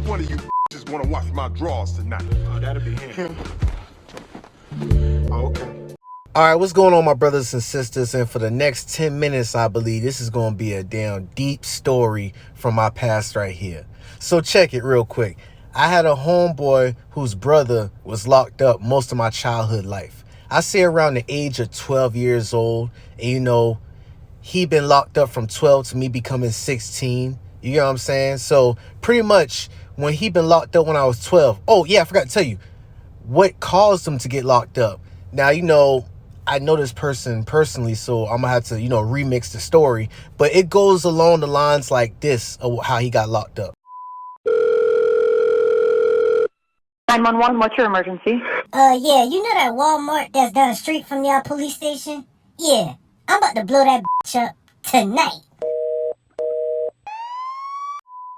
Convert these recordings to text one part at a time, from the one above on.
one of you just want to watch my drawers tonight? Oh, that'll be him. Oh, okay. All right, what's going on, my brothers and sisters? And for the next 10 minutes, I believe this is going to be a damn deep story from my past right here. So check it real quick. I had a homeboy whose brother was locked up most of my childhood life. I say around the age of 12 years old. And, you know, he been locked up from 12 to me becoming 16. You know what I'm saying? So pretty much when he been locked up when I was 12. Oh, yeah, I forgot to tell you what caused him to get locked up. Now, you know, I know this person personally, so I'm gonna have to, remix the story. But it goes along the lines like this of how he got locked up. 911, what's your emergency? Yeah, you know that Walmart that's down the street from y'all police station? Yeah, I'm about to blow that bitch up tonight.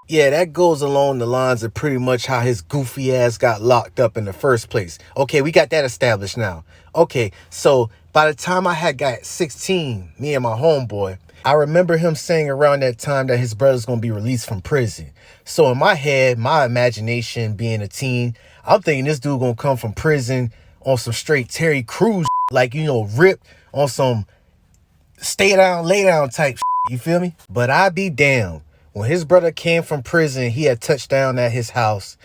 Yeah, that goes along the lines of pretty much how his goofy ass got locked up in the first place. Okay, we got that established now. Okay, so by the time I had got 16, me and my homeboy, I remember him saying around that time that his brother's going to be released from prison. So in my head, my imagination being a teen, I'm thinking this dude going to come from prison on some straight Terry Crews, like, ripped on some stay down, lay down type. You feel me? But I be damned. When his brother came from prison, he had touched down at his house.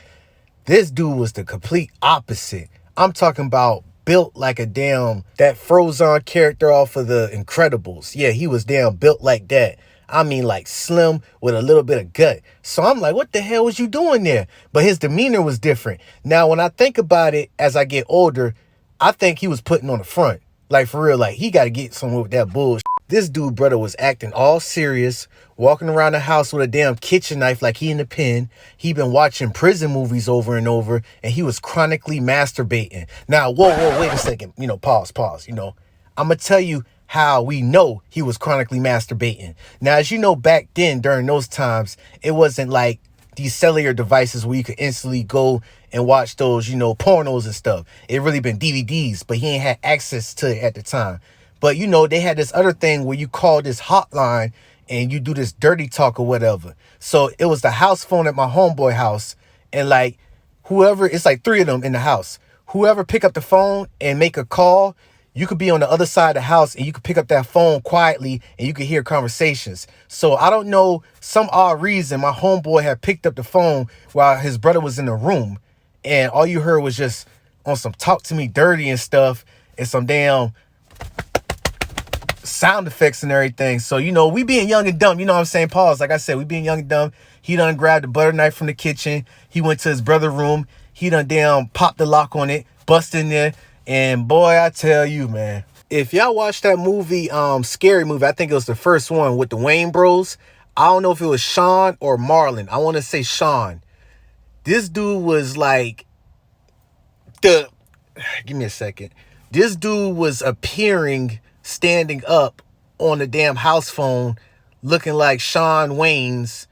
This dude was the complete opposite. I'm talking about built like a damn, that Frozone character off of The Incredibles. Yeah, he was damn built like that. I mean, like slim with a little bit of gut. So I'm like, what the hell was you doing there? But his demeanor was different. Now, when I think about it as I get older, I think he was putting on the front. Like, for real, like, he got to get somewhere with that bullshit. This dude, brother, was acting all serious, walking around the house with a damn kitchen knife like he in the pen. He been watching prison movies over and over, and he was chronically masturbating. Now, whoa, wait a second. Pause. I'm going to tell you how we know he was chronically masturbating. Now, as you know, back then, during those times, it wasn't like these cellular devices where you could instantly go and watch those, pornos and stuff. It really been DVDs, but he ain't had access to it at the time. But, they had this other thing where you call this hotline and you do this dirty talk or whatever. So it was the house phone at my homeboy house. And like whoever, it's like 3 of them in the house. Whoever pick up the phone and make a call, you could be on the other side of the house and you could pick up that phone quietly and you could hear conversations. So I don't know, some odd reason my homeboy had picked up the phone while his brother was in the room. And all you heard was just on some talk to me dirty and stuff and some damn sound effects and everything. So, we being young and dumb, you know what I'm saying? Pause. Like I said, we being young and dumb. He done grabbed the butter knife from the kitchen. He went to his brother's room. He done damn popped the lock on it, bust in there. And boy, I tell you, man, if y'all watched that movie, Scary Movie, I think it was the first one with the Wayne bros. I don't know if it was Sean or Marlon. I want to say Sean. This dude was like give me a second. This dude was appearing standing up on the damn house phone looking like Sean Wayne's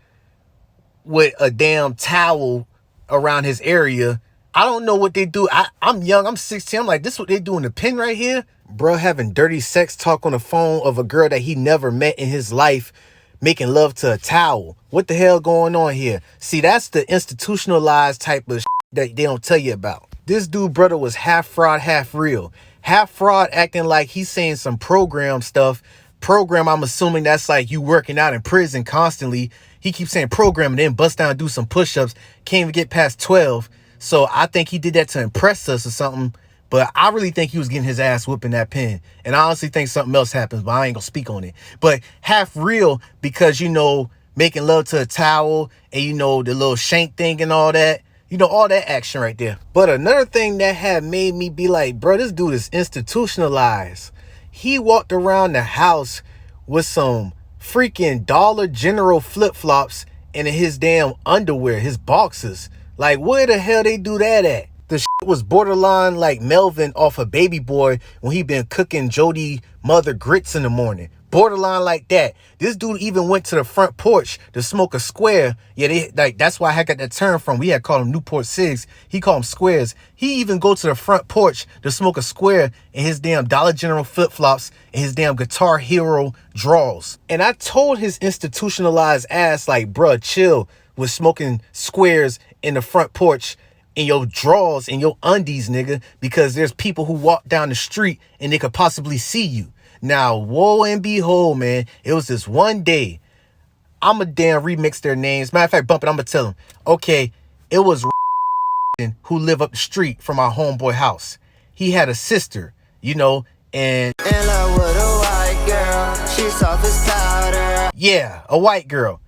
with a damn towel around his area. I don't know what they do. I'm young. I'm 16. I'm like, this is what they do in the pen right here? Bro, having dirty sex talk on the phone of a girl that he never met in his life, making love to a towel. What the hell going on here? See, that's the institutionalized type of that they don't tell you about. This dude, brother, was half fraud, half real. Half fraud, acting like he's saying some program stuff. Program, I'm assuming that's like you working out in prison constantly. He keeps saying program and then bust down and do some push-ups. Can't even get past 12. So I think he did that to impress us or something. But I really think he was getting his ass whooping that pen. And I honestly think something else happens, but I ain't gonna speak on it. But half real because, making love to a towel and, the little shank thing and all that. All that action right there. But another thing that had made me be like, bro, this dude is institutionalized. He walked around the house with some freaking Dollar General flip-flops and his damn underwear, his boxers. Like, where the hell they do that at? The shit was borderline like Melvin off of Baby Boy when he been cooking Jody mother grits in the morning. Borderline like that. This dude even went to the front porch to smoke a square. Yeah, that's why I got that term from. We had called him Newport Cigs. He called them squares. He even go to the front porch to smoke a square in his damn Dollar General flip-flops and his damn Guitar Hero draws. And I told his institutionalized ass, like, bruh, chill with smoking squares in the front porch in your drawers and your undies, nigga, because there's people who walk down the street and they could possibly see you. Now, woe and behold, man, it was this one day. I'ma damn remix their names. Matter of fact, bump it, I'ma tell them. Okay, it was who lived up the street from our homeboy house. He had a sister, you know, and in love with a white girl. She's soft as powder. Yeah, a white girl.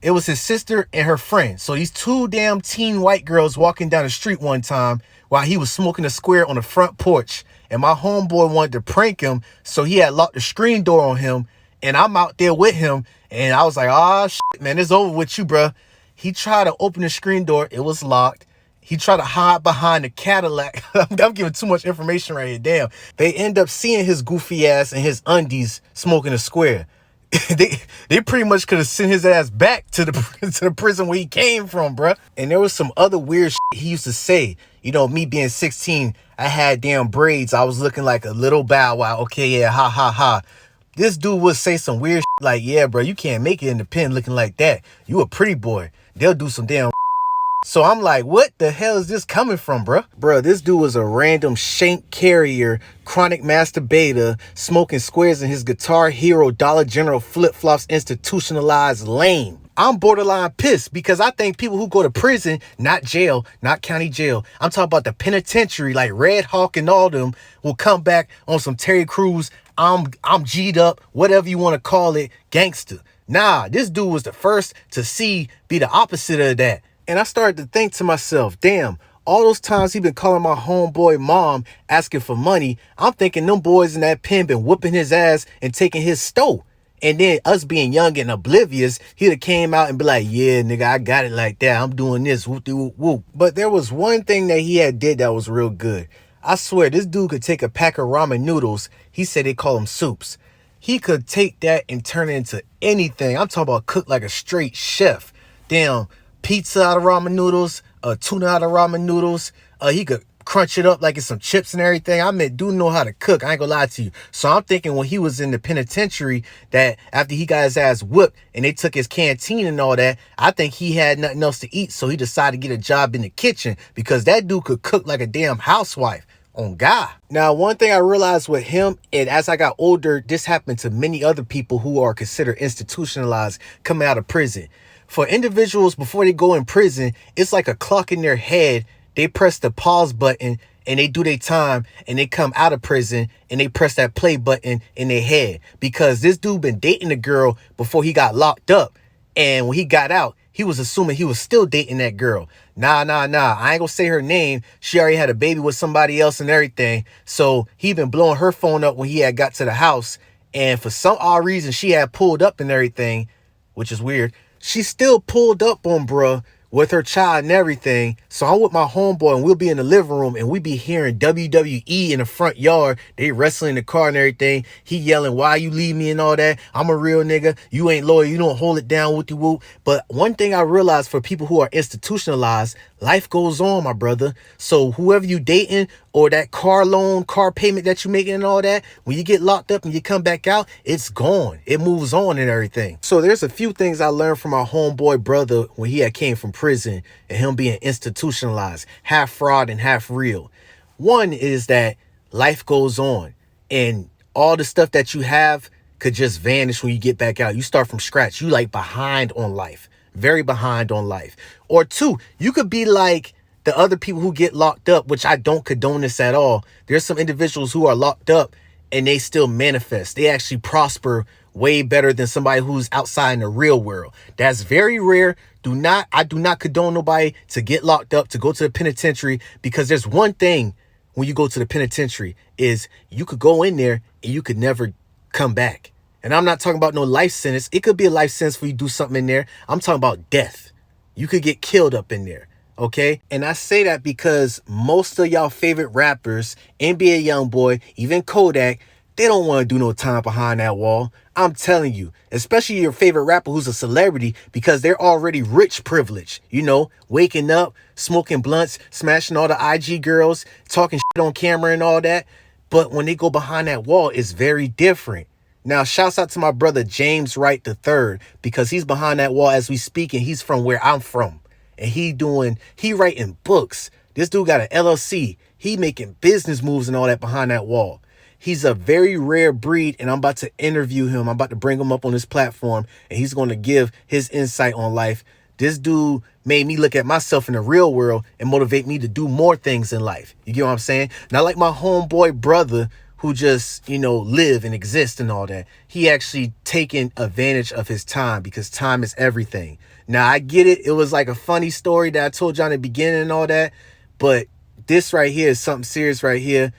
It was his sister and her friend. So these two damn teen white girls walking down the street one time while he was smoking a square on the front porch. And my homeboy wanted to prank him, so he had locked the screen door on him. And I'm out there with him. And I was like, oh, shit, man, it's over with you, bruh. He tried to open the screen door. It was locked. He tried to hide behind the Cadillac. I'm giving too much information right here. Damn. They end up seeing his goofy ass and his undies smoking a square. They pretty much could have sent his ass back to the prison where he came from, bruh. And there was some other weird shit he used to say. You know, me being 16, I had damn braids. I was looking like a little Bow Wow. Okay, yeah, ha, ha, ha. This dude would say some weird shit like, yeah, bro, you can't make it in the pen looking like that. You a pretty boy. They'll do some damn. So I'm like, what the hell is this coming from, bruh? Bruh, this dude was a random shank carrier, chronic masturbator, smoking squares in his Guitar Hero Dollar General flip-flops, institutionalized lame. I'm borderline pissed because I think people who go to prison, not jail, not county jail, I'm talking about the penitentiary like Red Hawk and all them, will come back on some Terry Crews, I'm G'd up, whatever you want to call it, gangster. Nah, this dude was the first to be the opposite of that. And I started to think to myself, damn, all those times he been calling my homeboy mom asking for money, I'm thinking them boys in that pen been whooping his ass and taking his stove. And then us being young and oblivious, he'd have came out and be like, yeah, nigga, I got it like that. I'm doing this, whoop, whoop, whoop. But there was one thing that he had did that was real good. I swear, this dude could take a pack of ramen noodles. He said they call them soups. He could take that and turn it into anything. I'm talking about cook like a straight chef. Damn. Pizza out of ramen noodles, tuna out of ramen noodles. He could crunch it up like it's some chips and everything. I mean, dude know how to cook. I ain't gonna lie to you. So I'm thinking when he was in the penitentiary that after he got his ass whipped and they took his canteen and all that, I think he had nothing else to eat. So he decided to get a job in the kitchen because that dude could cook like a damn housewife. On God. Now, one thing I realized with him, and as I got older, this happened to many other people who are considered institutionalized coming out of prison. For individuals, before they go in prison, it's like a clock in their head. They press the pause button and they do their time and they come out of prison and they press that play button in their head. Because this dude been dating a girl before he got locked up. And when he got out, he was assuming he was still dating that girl. Nah. I ain't gonna say her name. She already had a baby with somebody else and everything. So he been blowing her phone up when he had got to the house. And for some odd reason, she had pulled up and everything, which is weird. She still pulled up on bruh with her child and everything. So I'm with my homeboy and we'll be in the living room and we be hearing WWE in the front yard. They wrestling in the car and everything. He yelling, why you leave me and all that? I'm a real nigga. You ain't loyal. You don't hold it down with the whoop. But one thing I realized for people who are institutionalized, life goes on, my brother. So whoever you dating or that car loan, car payment that you making and all that, when you get locked up and you come back out, it's gone. It moves on and everything. So there's a few things I learned from my homeboy brother when he had came from prison and him being institutionalized, half fraud and half real. One is that life goes on and all the stuff that you have could just vanish when you get back out. You start from scratch. You like behind on life, very behind on life. Or two, you could be like the other people who get locked up, which I don't condone this at all. There's some individuals who are locked up and they still manifest. They actually prosper way better than somebody who's outside in the real world. That's very rare. I do not condone nobody to get locked up, to go to the penitentiary, because there's one thing when you go to the penitentiary is you could go in there and you could never come back. And I'm not talking about no life sentence. It could be a life sentence for you to do something in there. I'm talking about death. You could get killed up in there. Okay. And I say that because most of y'all favorite rappers, NBA Youngboy, even Kodak, they don't want to do no time behind that wall. I'm telling you, especially your favorite rapper who's a celebrity, because they're already rich privilege, you know, waking up, smoking blunts, smashing all the IG girls, talking shit on camera and all that. But when they go behind that wall, it's very different. Now, shouts out to my brother James Wright III, because he's behind that wall as we speak, and he's from where I'm from. And he writing books. This dude got an LLC. He making business moves and all that behind that wall. He's a very rare breed, and I'm about to interview him. I'm about to bring him up on this platform, and he's going to give his insight on life. This dude made me look at myself in the real world and motivate me to do more things in life. You get what I'm saying? Not like my homeboy brother who just, live and exist and all that. He actually taken advantage of his time, because time is everything. Now, I get it. It was like a funny story that I told you in the beginning and all that. But this right here is something serious right here.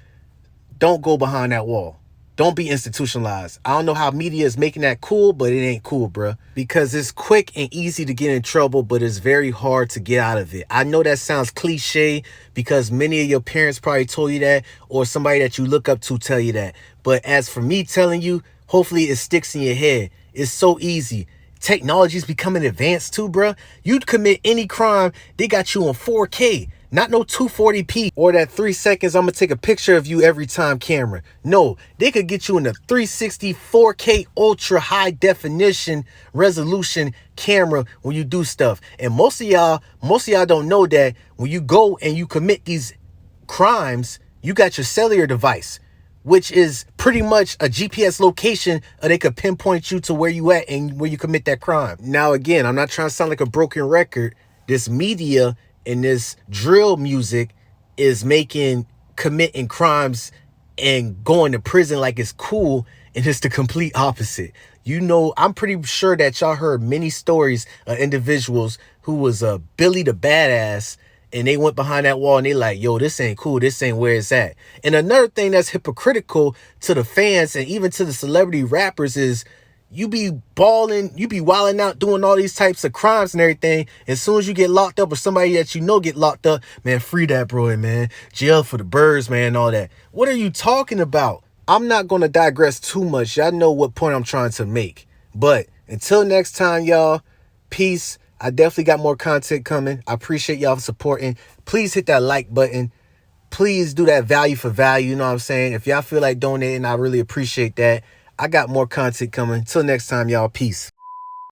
Don't go behind that wall. Don't be institutionalized. I don't know how media is making that cool, but it ain't cool, bruh. Because it's quick and easy to get in trouble, but it's very hard to get out of it. I know that sounds cliche, because many of your parents probably told you that, or somebody that you look up to tell you that. But as for me telling you, hopefully it sticks in your head. It's so easy. Technology is becoming advanced too, bruh. You'd commit any crime, they got you on 4K. Not no 240p or that 3 seconds I'm going to take a picture of you every time camera. No, they could get you in a 360 4K ultra high definition resolution camera when you do stuff. And most of y'all don't know that when you go and you commit these crimes, you got your cellular device, which is pretty much a GPS location, or they could pinpoint you to where you at and where you commit that crime. Now, again, I'm not trying to sound like a broken record. This media and this drill music is making committing crimes and going to prison like it's cool, and it's the complete opposite. I'm pretty sure that y'all heard many stories of individuals who was a Billy the Badass, and they went behind that wall and they like, yo, this ain't cool. This ain't where it's at. And another thing that's hypocritical to the fans and even to the celebrity rappers is you be balling, you be wilding out, doing all these types of crimes and everything. As soon as you get locked up, or somebody that get locked up, man, free that bro, man. Jail for the birds, man, all that. What are you talking about? I'm not going to digress too much. Y'all know what point I'm trying to make. But until next time, y'all, peace. I definitely got more content coming. I appreciate y'all for supporting. Please hit that like button. Please do that value for value. You know what I'm saying? If y'all feel like donating, I really appreciate that. I got more content coming. Till next time, y'all. Peace.